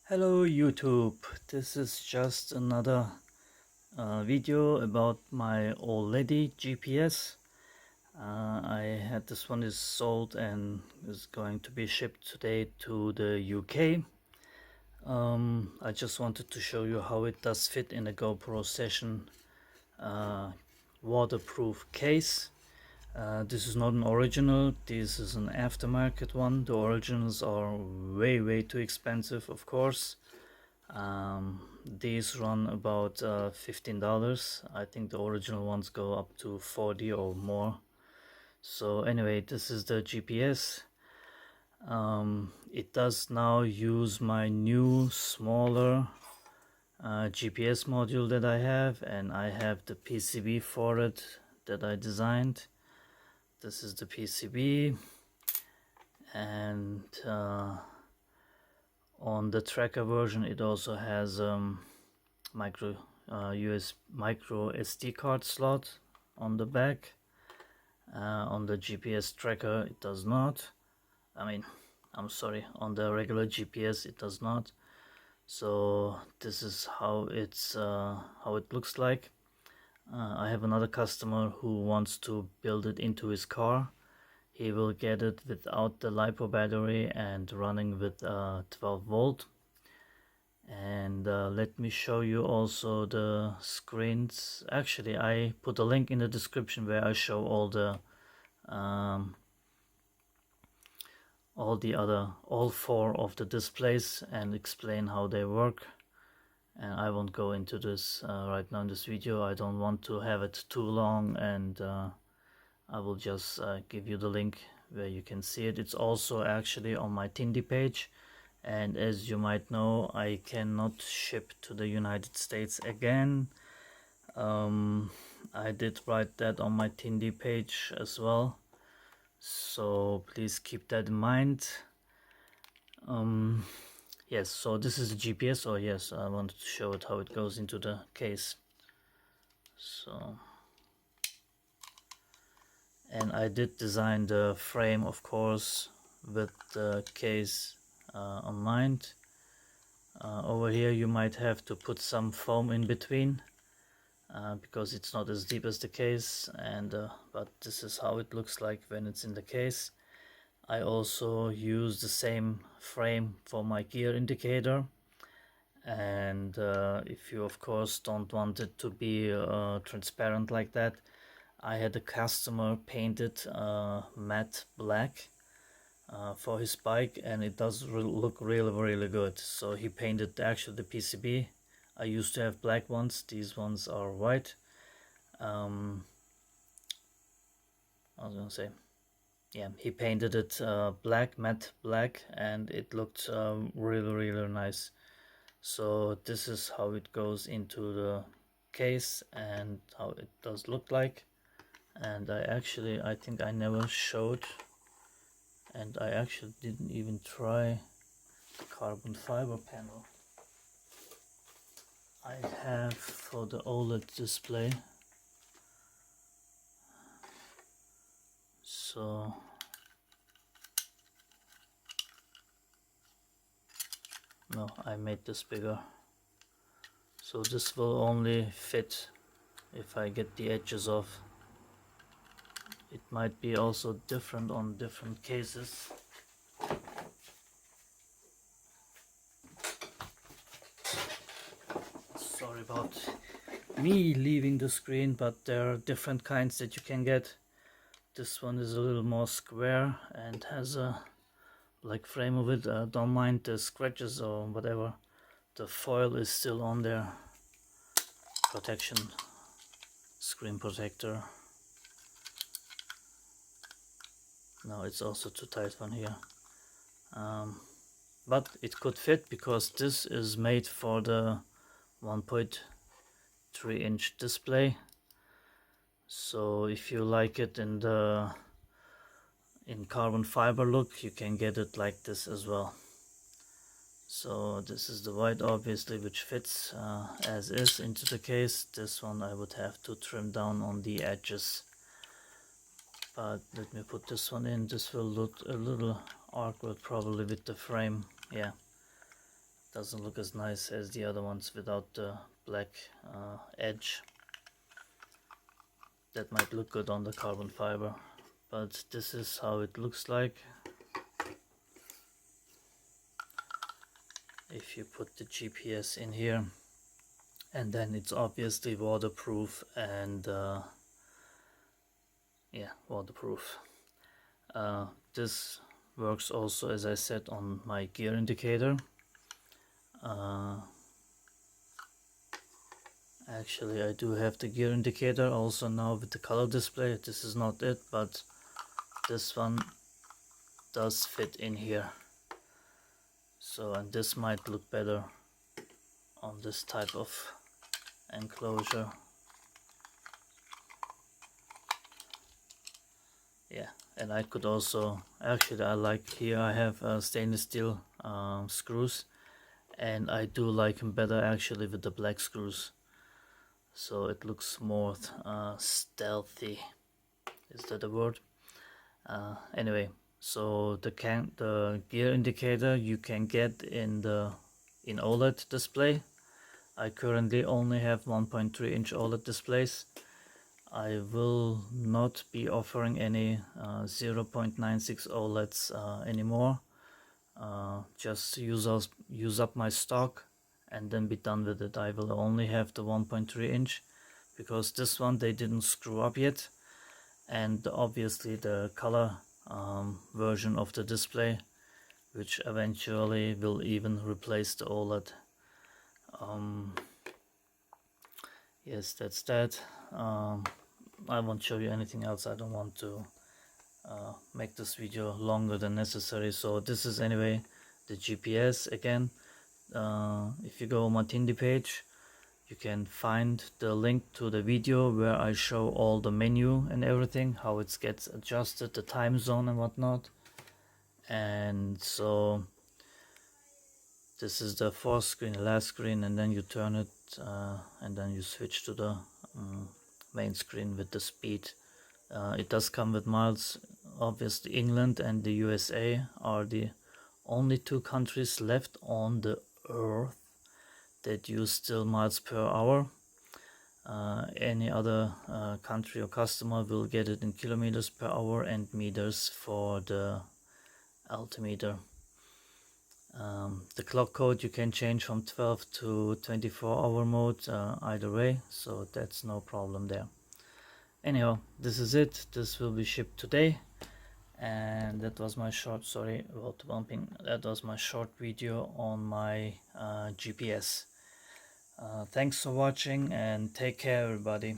Hello YouTube, this is just another video about my OLED GPS. This one is sold and is going to be shipped today to the UK. I just wanted to show you how it does fit in a GoPro Session waterproof case. This is not an original, this is an aftermarket one. The originals are way too expensive, of course. These run about $15. I think the original ones go up to 40 or more. So anyway, this is the GPS. It does now use my new smaller GPS module that I have, and I have the PCB for it that I designed. This is the PCB, and on the tracker version it also has micro SD card slot on the back. On the GPS tracker it does not. I'm sorry, on the regular GPS it does not. So this is how it looks like. I have another customer who wants to build it into his car. He will get it without the LiPo battery and running with 12 volt. And let me show you also the screens. Actually, I put a link in the description where I show all four of the displays and explain how they work. And I won't go into this right now in this video. I don't want to have it too long, and I will just give you the link where you can see it. It's also actually on my Tindy page, and as you might know, I cannot ship to the United States again. I did write that on my Tindy page as well, so please keep that in mind. Yes, so this is the GPS. Oh yes, I wanted to show it how it goes into the case. So, and I did design the frame, of course, with the case on mind. Over here you might have to put some foam in between because it's not as deep as the case, and but this is how it looks like when it's in the case. I also use the same frame for my gear indicator, and if you of course don't want it to be transparent like that, I had a customer paint it matte black for his bike, and it does look really good. So he painted actually the PCB. I used to have black ones, these ones are white. I was gonna say, yeah, he painted it black, matte black, and it looked really nice. So this is how it goes into the case and how it does look like. And I think I never showed, and I actually didn't even try the carbon fiber panel I have for the OLED display. So no, I made this bigger, so this will only fit if I get the edges off. It might be also different on different cases. Sorry about me leaving the screen, but there are different kinds that you can get. This one is a little more square and has a like frame of it. Don't mind the scratches or whatever. The foil is still on there. Protection, screen protector. No, it's also too tight on here. But it could fit because this is made for the 1.3-inch display. So if you like it in carbon fiber look, you can get it like this as well. So this is the white, obviously, which fits as is into the case. This one I would have to trim down on the edges, but let me put this one in. This will look a little awkward probably with the frame. Yeah, Doesn't look as nice as the other ones without the black edge. That might look good on the carbon fiber, but this is how it looks like if you put the GPS in here. And then it's obviously waterproof and yeah, waterproof. This works also, as I said, on my gear indicator. Actually, I do have the gear indicator also now with the color display. This is not it, but this one does fit in here. So, and this might look better on this type of enclosure. Yeah, and I could also, actually I like, here I have stainless steel screws, and I do like them better actually with the black screws. So it looks more stealthy. Is that a word? Anyway, so the gear indicator you can get in OLED display. I currently only have 1.3 inch OLED displays. I will not be offering any 0.96 OLEDs anymore. Just use up my stock and then be done with it. I will only have the 1.3 inch because this one they didn't screw up yet, and obviously the color version of the display, which eventually will even replace the OLED. Yes, that's that. I won't show you anything else. I don't want to make this video longer than necessary. So this is anyway the GPS again. If you go on my Tindy page, you can find the link to the video where I show all the menu and everything, how it gets adjusted, the time zone and whatnot. And so this is the fourth screen, the last screen, and then you turn it and then you switch to the main screen with the speed. It does come with miles. Obviously England and the USA are the only two countries left on the earth that use still miles per hour. Any other country or customer will get it in kilometers per hour and meters for the altimeter. The clock code you can change from 12 to 24-hour mode either way, so that's no problem there. Anyhow, this is it. This will be shipped today, and that was my short, sorry about the bumping, that was my short video on my GPS. Thanks for watching and take care everybody.